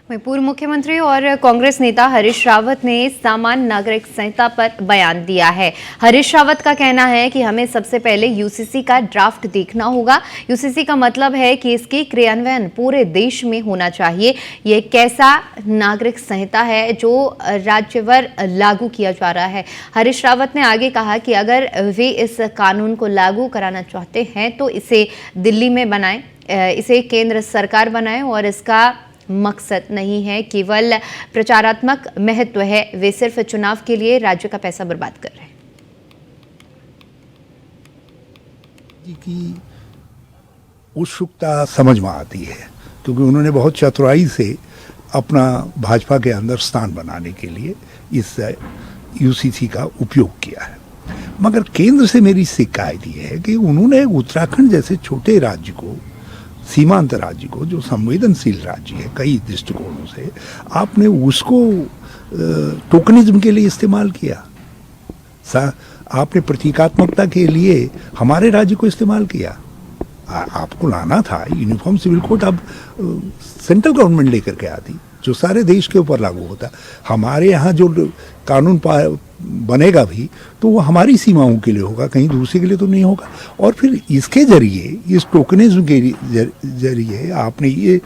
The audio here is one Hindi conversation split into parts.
वहीं पूर्व मुख्यमंत्री और कांग्रेस नेता हरीश रावत ने सामान्य नागरिक संहिता पर बयान दिया है। हरीश रावत का कहना है कि हमें सबसे पहले यूसीसी का ड्राफ्ट देखना होगा। यूसीसी का मतलब है कि इसकी क्रियान्वयन पूरे देश में होना चाहिए। ये एक ऐसा नागरिक संहिता है जो राज्यवार लागू किया जा रहा है। हरीश रावत ने आगे कहा कि अगर वे इस कानून को लागू कराना चाहते हैं तो इसे दिल्ली में बनाएं, इसे केंद्र सरकार बनाए और इसका मकसद नहीं है केवल प्रचारात्मक महत्व है। वे सिर्फ चुनाव के लिए राज्य का पैसा बर्बाद कर रहे हैं। की उत्सुकता समझ में आती है क्योंकि उन्होंने बहुत चतुराई से अपना भाजपा के अंदर स्थान बनाने के लिए इस यूसीसी का उपयोग किया है। मगर केंद्र से मेरी शिकायत ये है कि उन्होंने उत्तराखंड जैसे छोटे राज्य को, सीमांत राज्य को, जो संवेदनशील राज्य है कई दृष्टिकोणों से, आपने उसको टोकनिज्म के लिए इस्तेमाल किया। आपने प्रतीकात्मकता के लिए हमारे राज्य को इस्तेमाल किया। आपको लाना था यूनिफॉर्म सिविल कोड, अब सेंट्रल गवर्नमेंट लेकर के आती जो सारे देश के ऊपर लागू होता। हमारे यहाँ जो कानून बनेगा भी तो वो हमारी सीमाओं के लिए होगा, कहीं दूसरे के लिए तो नहीं होगा। और फिर इसके जरिए, इस टोकनिज्म के जरिए आपने ये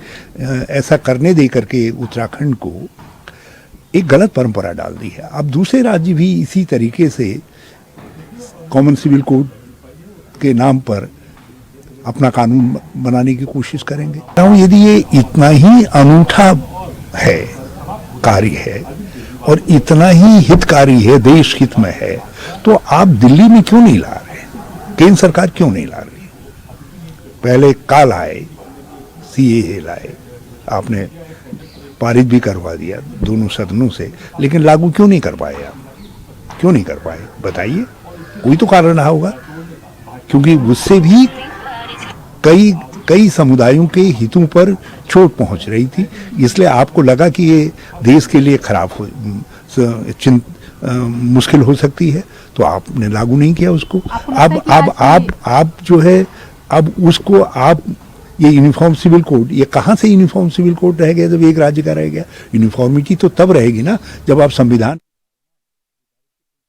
ऐसा करने दे करके उत्तराखंड को एक गलत परंपरा डाल दी है। अब दूसरे राज्य भी इसी तरीके से कॉमन सिविल कोड के नाम पर अपना कानून बनाने की कोशिश करेंगे। यदि ये इतना ही अनूठा है, कार्य है और इतना ही हितकारी है, देश हित में है, तो आप दिल्ली में क्यों नहीं ला रहे? केंद्र सरकार क्यों नहीं ला रही? पहले काल आए, सीएए लाए, आपने पारित भी करवा दिया दोनों सदनों से, लेकिन लागू क्यों नहीं कर पाए? आप क्यों नहीं कर पाए बताइए? कोई तो कारण रहा होगा, क्योंकि उससे भी कई समुदायों के हितों पर चोट पहुंच रही थी। इसलिए आपको लगा कि ये देश के लिए खराब मुश्किल हो सकती है, तो आपने लागू नहीं किया उसको। अब जो है, अब उसको आप ये यूनिफॉर्म सिविल कोड, ये कहाँ से यूनिफॉर्म सिविल कोड रह गया जब एक राज्य का रह गया? यूनिफॉर्मिटी तो तब रहेगी ना जब आप संविधान